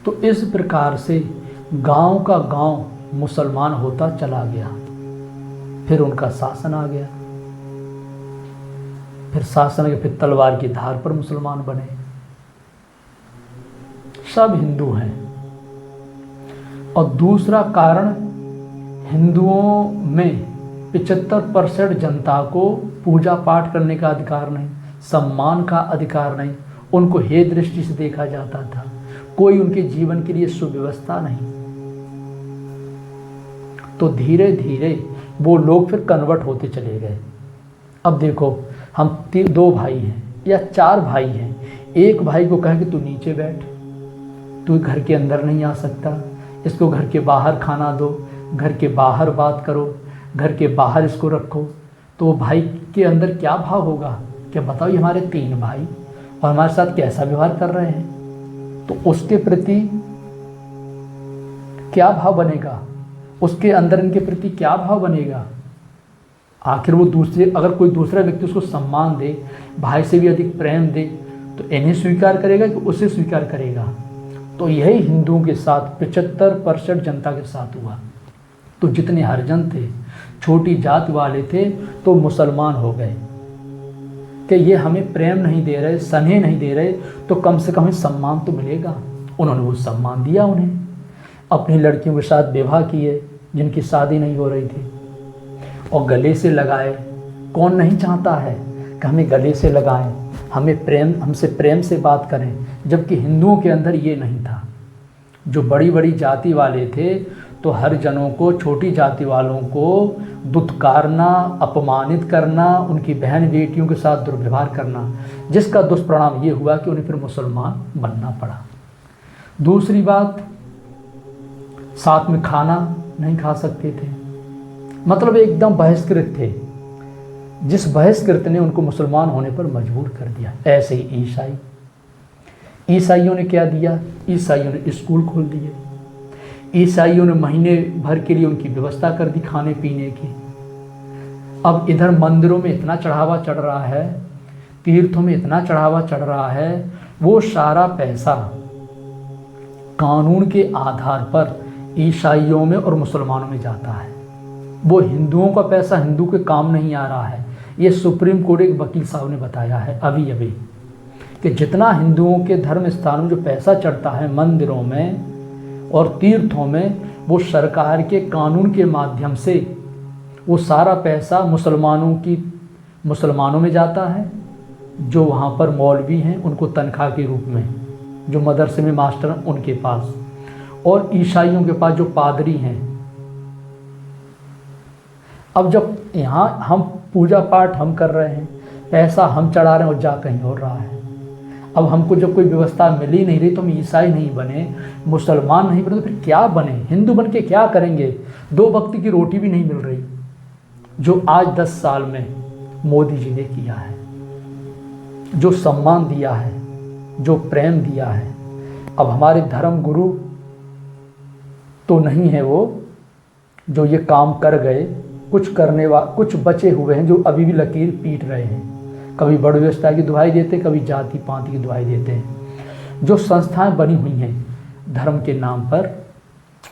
तो इस प्रकार से गांव का गांव मुसलमान होता चला गया। फिर उनका शासन आ गया, फिर शासन के फिर तलवार की धार पर मुसलमान बने। सब हिंदू हैं। और दूसरा कारण, हिंदुओं में 75% जनता को पूजा पाठ करने का अधिकार नहीं, सम्मान का अधिकार नहीं, उनको हे दृष्टि से देखा जाता था, कोई उनके जीवन के लिए सुव्यवस्था नहीं। तो धीरे धीरे वो लोग फिर कन्वर्ट होते चले गए। अब देखो, हम 2 भाई हैं या 4 भाई हैं, एक भाई को कहें कि तू नीचे बैठ, तू घर के अंदर नहीं आ सकता, इसको घर के बाहर खाना दो, घर के बाहर बात करो, घर के बाहर इसको रखो, तो वो भाई के अंदर क्या भाव होगा? क्या बताओ, ये हमारे 3 भाई और हमारे साथ कैसा व्यवहार कर रहे हैं, तो उसके प्रति क्या भाव बनेगा, उसके अंदर इनके प्रति क्या भाव बनेगा? आखिर वो दूसरे, अगर कोई दूसरा व्यक्ति उसको सम्मान दे, भाई से भी अधिक प्रेम दे, तो इन्हें स्वीकार करेगा कि उसे स्वीकार करेगा? तो यही हिंदुओं के साथ 75% जनता के साथ हुआ। तो जितने हरिजन थे, छोटी जात वाले थे, तो मुसलमान हो गए कि ये हमें प्रेम नहीं दे रहे, स्नेह नहीं दे रहे, तो कम से कम सम्मान तो मिलेगा। उन्होंने वो सम्मान दिया उन्हें, अपनी लड़कियों के साथ विवाह किए जिनकी शादी नहीं हो रही थी, और गले से लगाए। कौन नहीं चाहता है कि हमें गले से लगाएं, हमसे प्रेम से बात करें, जबकि हिंदुओं के अंदर ये नहीं था। जो बड़ी बड़ी जाति वाले थे, तो हर जनों को, छोटी जाति वालों को दुत्कारना, अपमानित करना, उनकी बहन बेटियों के साथ दुर्व्यवहार करना, जिसका दुष्परिणाम ये हुआ कि उन्हें फिर मुसलमान बनना पड़ा। दूसरी बात, साथ में खाना नहीं खा सकते थे, मतलब एकदम बहिष्कृत थे, जिस बहिष्कृत ने उनको मुसलमान होने पर मजबूर कर दिया। ऐसे ही ईसाइयों ने क्या दिया? ईसाइयों ने स्कूल खोल दिए, ईसाइयों ने महीने भर के लिए उनकी व्यवस्था कर दी खाने पीने की। अब इधर मंदिरों में इतना चढ़ावा चढ़ रहा है, तीर्थों में इतना चढ़ावा चढ़ रहा है, वो सारा पैसा कानून के आधार पर ईसाइयों में और मुसलमानों में जाता है। वो हिंदुओं का पैसा हिंदू के काम नहीं आ रहा है। ये सुप्रीम कोर्ट एक वकील साहब ने बताया है अभी अभी, कि जितना हिंदुओं के धर्म स्थानों में जो पैसा चढ़ता है मंदिरों में और तीर्थों में, वो सरकार के कानून के माध्यम से वो सारा पैसा मुसलमानों में जाता है, जो वहाँ पर मौलवी हैं उनको तनख्वाह के रूप में, जो मदरसे में मास्टर हैं उनके पास, और ईसाइयों के पास जो पादरी हैं। अब जब यहाँ हम पूजा पाठ हम कर रहे हैं, पैसा हम चढ़ा रहे हैं और जा कहीं और रहा है। अब हमको जब कोई व्यवस्था मिल ही नहीं रही, तो हम ईसाई नहीं बने, मुसलमान नहीं बने, तो फिर क्या बने? हिंदू बन के क्या करेंगे? 2 वक्त की रोटी भी नहीं मिल रही, जो आज 10 साल में मोदी जी ने किया है, जो सम्मान दिया है, जो प्रेम दिया है। अब हमारे धर्म गुरु तो नहीं है वो जो ये काम कर गए, कुछ बचे हुए हैं जो अभी भी लकीर पीट रहे हैं। कभी बड़ व्यवस्था की दुहाई देते, कभी जाति पाति की दुहाई देते हैं। जो संस्थाएं बनी हुई हैं धर्म के नाम पर,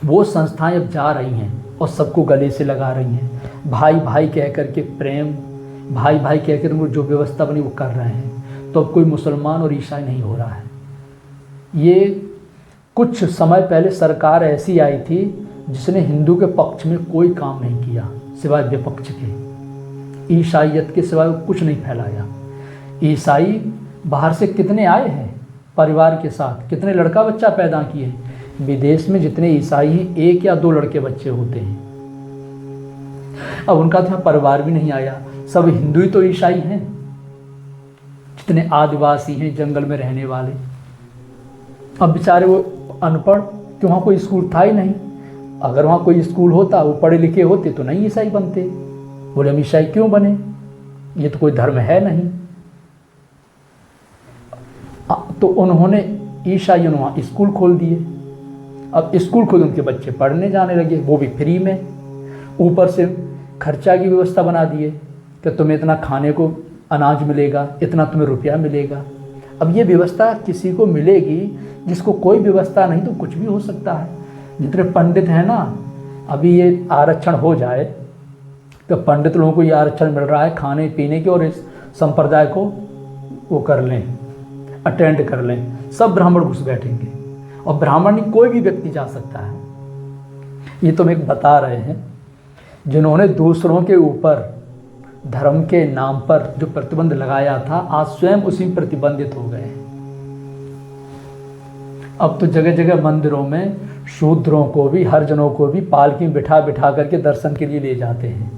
वो संस्थाएं अब जा रही हैं और सबको गले से लगा रही हैं। भाई भाई कह कर के प्रेम, भाई भाई कह कर वो जो व्यवस्था बनी वो कर रहे हैं। तो अब कोई मुसलमान और ईसाई नहीं हो रहा है। ये कुछ समय पहले सरकार ऐसी आई थी जिसने हिंदू के पक्ष में कोई काम नहीं किया सिवाय विपक्ष के। ईसाइयत के सिवाय कुछ नहीं फैलाया। ईसाई बाहर से कितने आए हैं परिवार के साथ, कितने लड़का बच्चा पैदा किए। विदेश में जितने ईसाई हैं 1 या 2 लड़के बच्चे होते हैं। अब उनका तो परिवार भी नहीं आया, सब हिंदू ही तो ईसाई हैं। जितने आदिवासी हैं जंगल में रहने वाले, अब बेचारे वो अनपढ़, कि वहाँ कोई स्कूल था ही नहीं। अगर वहाँ कोई स्कूल होता, वो पढ़े लिखे होते तो नहीं ईसाई बनते। बोले हम ईसाई क्यों बने, ये तो कोई धर्म है नहीं। तो उन्होंने ईसाइयों ने वहाँ स्कूल खोल दिए। अब स्कूल खोल उनके बच्चे पढ़ने जाने लगे, वो भी फ्री में। ऊपर से खर्चा की व्यवस्था बना दिए कि तुम्हें इतना खाने को अनाज मिलेगा, इतना तुम्हें रुपया मिलेगा। अब ये व्यवस्था किसी को मिलेगी जिसको कोई व्यवस्था नहीं, तो कुछ भी हो सकता है। जितने पंडित हैं ना, अभी ये आरक्षण हो जाए तो पंडित लोगों को ये आरक्षण मिल रहा है खाने पीने के, और इस संप्रदाय को वो कर लें, अटेंड कर लें, सब ब्राह्मण घुस बैठेंगे और ब्राह्मण नहीं कोई भी व्यक्ति जा सकता है। ये तो हम एक बता रहे हैं, जिन्होंने दूसरों के ऊपर धर्म के नाम पर जो प्रतिबंध लगाया था, आज स्वयं उसी में प्रतिबंधित हो गए। अब तो जगह जगह मंदिरों में शूद्रों को भी, हरिजनों को भी पालकी में बिठा बिठा करके दर्शन के लिए ले जाते हैं।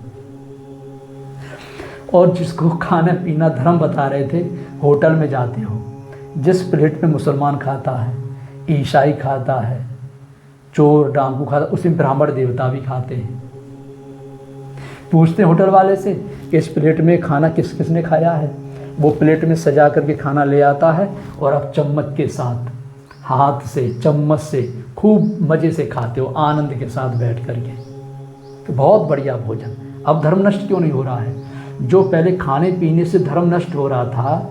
और जिसको खाना पीना धर्म बता रहे थे, होटल में जाते हो, जिस प्लेट में मुसलमान खाता है, ईसाई खाता है, चोर डाकू खाता, उसी में ब्राह्मण देवता भी खाते हैं। पूछते हैं होटल वाले से कि इस प्लेट में खाना किस किस ने खाया है, वो प्लेट में सजा करके खाना ले आता है और आप चम्मच के साथ, हाथ से, चम्मच से खूब मज़े से खाते हो, आनंद के साथ बैठ करके। तो बहुत बढ़िया भोजन। अब धर्म नष्ट क्यों नहीं हो रहा है? जो पहले खाने पीने से धर्म नष्ट हो रहा था,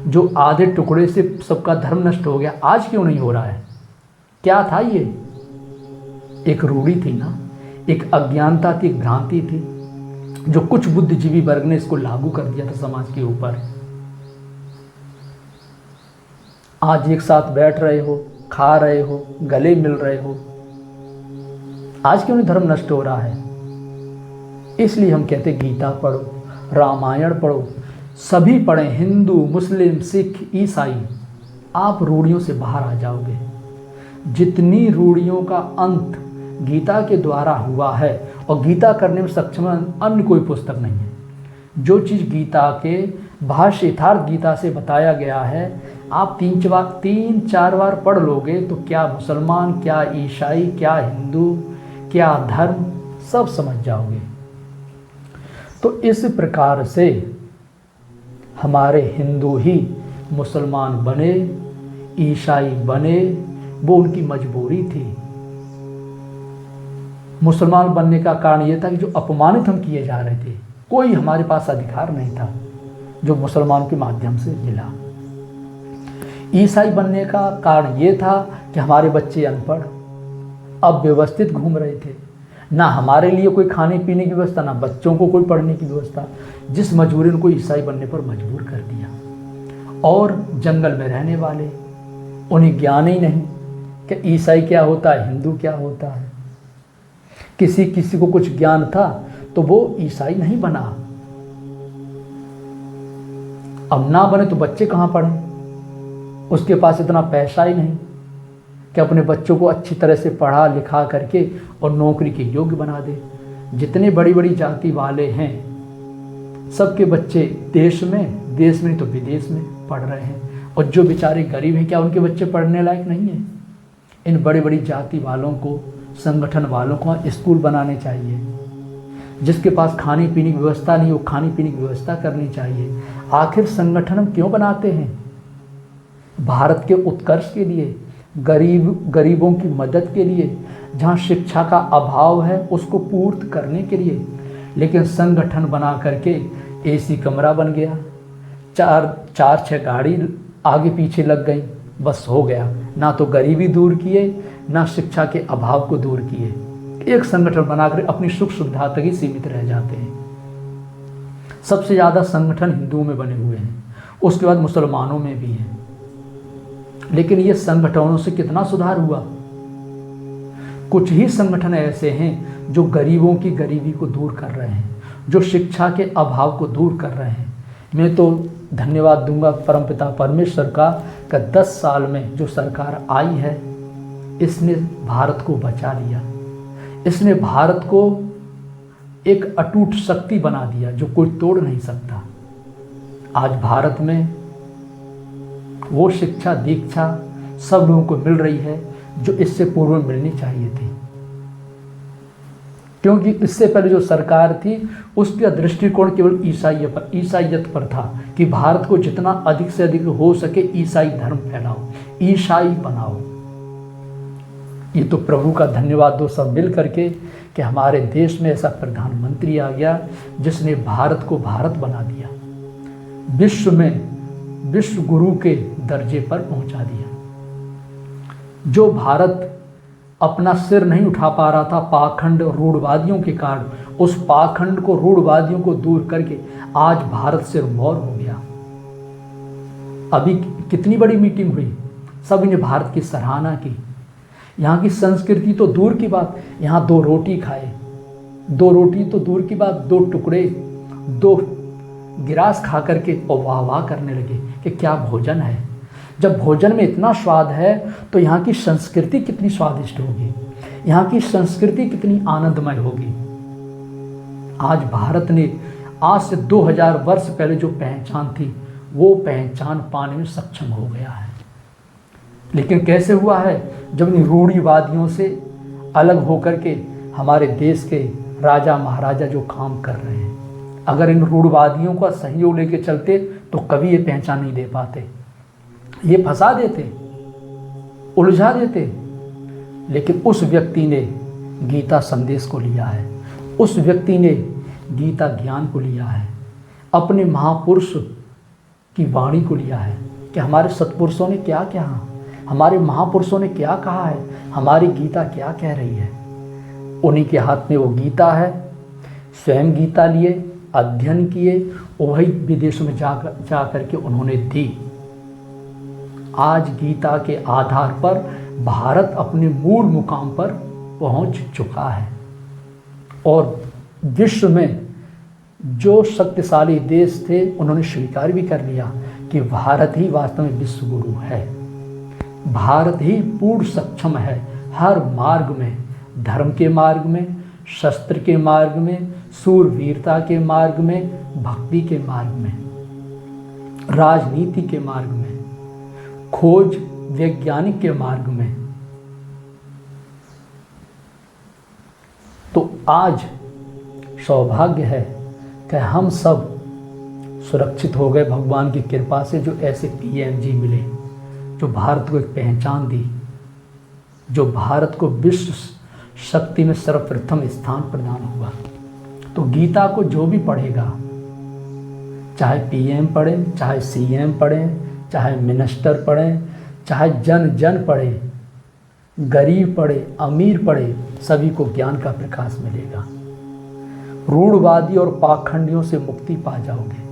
जो आधे टुकड़े से सबका धर्म नष्ट हो गया, आज क्यों नहीं हो रहा है? क्या था ये? एक रूढ़ी थी ना, एक अज्ञानता थी, एक भ्रांति थी, जो कुछ बुद्धिजीवी वर्ग ने इसको लागू कर दिया था समाज के ऊपर। आज एक साथ बैठ रहे हो, खा रहे हो, गले मिल रहे हो, आज क्यों नहीं धर्म नष्ट हो रहा है? इसलिए हम कहते गीता पढ़ो, रामायण पढ़ो, सभी पढ़ें, हिंदू, मुस्लिम, सिख, ईसाई, आप रूढ़ियों से बाहर आ जाओगे। जितनी रूढ़ियों का अंत गीता के द्वारा हुआ है, और गीता करने में सक्षम अन्य कोई पुस्तक नहीं है। जो चीज़ गीता के भाष्य यथार्थ गीता से बताया गया है, आप 3-4 बार पढ़ लोगे तो क्या मुसलमान, क्या ईसाई, क्या हिंदू, क्या धर्म, सब समझ जाओगे। तो इस प्रकार से हमारे हिंदू ही मुसलमान बने, ईसाई बने, वो उनकी मजबूरी थी। मुसलमान बनने का कारण ये था कि जो अपमानित हम किए जा रहे थे, कोई हमारे पास अधिकार नहीं था जो मुसलमान के माध्यम से मिला। ईसाई बनने का कारण ये था कि हमारे बच्चे अनपढ़, अव्यवस्थित घूम रहे थे, ना हमारे लिए कोई खाने पीने की व्यवस्था, ना बच्चों को कोई पढ़ने की व्यवस्था, जिस मजबूरी ने उनको ईसाई बनने पर मजबूर कर दिया। और जंगल में रहने वाले, उन्हें ज्ञान ही नहीं कि ईसाई क्या होता है, हिंदू क्या होता है। किसी को कुछ ज्ञान था तो वो ईसाई नहीं बना। अब ना बने तो बच्चे कहाँ पढ़ें? उसके पास इतना पैसा ही नहीं कि अपने बच्चों को अच्छी तरह से पढ़ा लिखा करके और नौकरी के योग्य बना दे। जितने बड़ी बड़ी जाति वाले हैं, सबके बच्चे देश में नहीं तो विदेश में पढ़ रहे हैं, और जो बेचारे गरीब हैं, क्या उनके बच्चे पढ़ने लायक नहीं हैं? इन बड़ी बड़ी जाति वालों को, संगठन वालों को स्कूल बनाने चाहिए। जिसके पास खाने पीने की व्यवस्था नहीं, वो खाने पीने की व्यवस्था करनी चाहिए। आखिर संगठन हम क्यों बनाते हैं? भारत के उत्कर्ष के लिए, गरीबों की मदद के लिए, जहाँ शिक्षा का अभाव है उसको पूर्त करने के लिए। लेकिन संगठन बना करके एसी कमरा बन गया, 4-6 गाड़ी आगे पीछे लग गई, बस हो गया। ना तो गरीबी दूर किए, ना शिक्षा के अभाव को दूर किए। एक संगठन बनाकर अपनी सुख सुविधा तक ही सीमित रह जाते हैं। सबसे ज़्यादा संगठन हिंदुओं में बने हुए हैं, उसके बाद मुसलमानों में भी हैं। लेकिन ये संगठनों से कितना सुधार हुआ? कुछ ही संगठन ऐसे हैं जो गरीबों की गरीबी को दूर कर रहे हैं, जो शिक्षा के अभाव को दूर कर रहे हैं। मैं तो धन्यवाद दूंगा परमपिता परमेश्वर का 10 साल में जो सरकार आई है, इसने भारत को बचा लिया। इसने भारत को एक अटूट शक्ति बना दिया जो कोई तोड़ नहीं सकता। आज भारत में वो शिक्षा दीक्षा सब लोगों को मिल रही है जो इससे पूर्व मिलनी चाहिए थी। क्योंकि इससे पहले जो सरकार थी उसका दृष्टिकोण केवल ईसाइयत पर था कि भारत को जितना अधिक से अधिक हो सके ईसाई धर्म फैलाओ, ईसाई बनाओ। ये तो प्रभु का धन्यवाद दो सब मिल करके कि हमारे देश में ऐसा प्रधानमंत्री आ गया जिसने भारत को भारत बना दिया। विश्व में विश्व गुरु के दर्जे पर पहुंचा दिया। जो भारत अपना सिर नहीं उठा पा रहा था पाखंड और रूढ़वादियों के कारण, उस पाखंड को, रूढ़वादियों को दूर करके आज भारत सिरमौर हो गया। अभी कितनी बड़ी मीटिंग हुई, सभी ने भारत की सराहना की। यहाँ की संस्कृति तो दूर की बात, यहाँ 2 रोटी खाए, 2 रोटी तो दूर की बात, 2 टुकड़े, 2 गिरास खा करके और वाह वाह करने लगे कि क्या भोजन है। जब भोजन में इतना स्वाद है तो यहाँ की संस्कृति कितनी स्वादिष्ट होगी, यहाँ की संस्कृति कितनी आनंदमय होगी। आज भारत ने आज से 2000 वर्ष पहले जो पहचान थी वो पहचान पाने में सक्षम हो गया है। लेकिन कैसे हुआ है? जब इन रूढ़िवादियों से अलग होकर के हमारे देश के राजा महाराजा जो काम कर रहे हैं, अगर इन रूढ़िवादियों का सहयोग लेके चलते तो कभी ये पहचान नहीं दे पाते, ये फंसा देते, उलझा देते। लेकिन उस व्यक्ति ने गीता संदेश को लिया है, उस व्यक्ति ने गीता ज्ञान को लिया है, अपने महापुरुष की वाणी को लिया है कि हमारे सत्पुरुषों ने क्या कहा, हमारे महापुरुषों ने क्या कहा है, हमारी गीता क्या कह रही है। उन्हीं के हाथ में वो गीता है, स्वयं गीता लिए, अध्ययन किए, वही विदेशों में जा करके उन्होंने दी। आज गीता के आधार पर भारत अपने मूल मुकाम पर पहुंच चुका है और विश्व में जो शक्तिशाली देश थे उन्होंने स्वीकार भी कर लिया कि भारत ही वास्तव में विश्व गुरु है। भारत ही पूर्ण सक्षम है हर मार्ग में, धर्म के मार्ग में, शस्त्र के मार्ग में, शूरवीरता के मार्ग में, भक्ति के मार्ग में, राजनीति के मार्ग में, खोज वैज्ञानिक के मार्ग में। तो आज सौभाग्य है कि हम सब सुरक्षित हो गए भगवान की कृपा से, जो ऐसे पीएमजी मिले, जो भारत को एक पहचान दी, जो भारत को विश्व शक्ति में सर्वप्रथम स्थान प्रदान हुआ। तो गीता को जो भी पढ़ेगा, चाहे पीएम पढ़े, चाहे सीएम पढ़े, चाहे मिनिस्टर पढ़े, चाहे जन पढ़े, गरीब पढ़े, अमीर पढ़े, सभी को ज्ञान का प्रकाश मिलेगा। रूढ़वादी और पाखंडियों से मुक्ति पा जाओगे।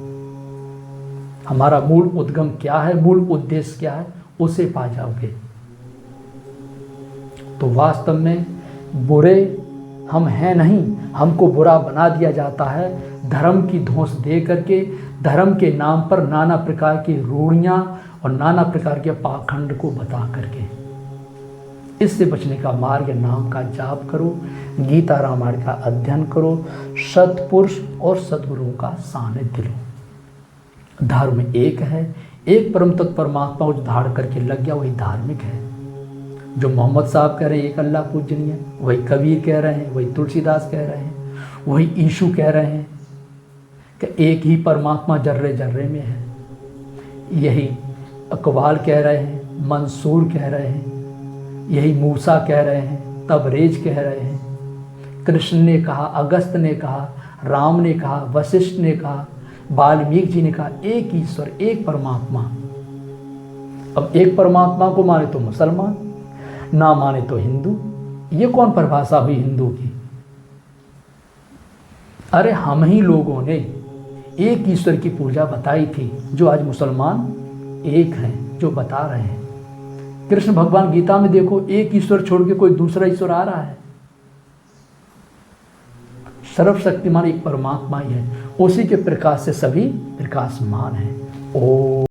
हमारा मूल उद्गम क्या है, मूल उद्देश्य क्या है, उसे पा जाओगे। तो वास्तव में बुरे हम हैं नहीं, हमको बुरा बना दिया जाता है धर्म की धौंस दे करके, धर्म के नाम पर नाना प्रकार की रूढ़ियाँ और नाना प्रकार के पाखंड को बता करके। इससे बचने का मार्ग नाम का जाप करो, गीता रामायण का अध्ययन करो, सत्पुरुष और सद्गुरुओं का सानिध्य लो। धर्म एक है, एक परम तत्व परमात्मा को धारण करके लग गया वही धार्मिक है। जो मोहम्मद साहब कह रहे हैं एक अल्लाह पूजनीय, वही कबीर कह रहे हैं, वही तुलसीदास कह रहे हैं, वही ईशु कह रहे हैं कि एक ही परमात्मा जर्रे जर्रे में है। यही अकबाल कह रहे हैं, मंसूर कह रहे हैं, यही मूसा कह रहे हैं, तबरेज कह रहे हैं। कृष्ण ने कहा, अगस्त ने कहा, राम ने कहा, वशिष्ठ ने कहा, वाल्मीकि जी ने कहा, एक ईश्वर, एक परमात्मा। अब एक परमात्मा को माने तो मुसलमान, ना माने तो हिंदू। ये कौन परिभाषा हुई हिंदू की? अरे हम ही लोगों ने एक ईश्वर की पूजा बताई थी, जो आज मुसलमान एक हैं, जो बता रहे हैं। कृष्ण भगवान गीता में देखो, एक ईश्वर छोड़ के कोई दूसरा ईश्वर आ रहा है। सर्वशक्तिमान एक परमात्मा ही है, उसी के प्रकाश से सभी प्रकाशमान हैं। ओ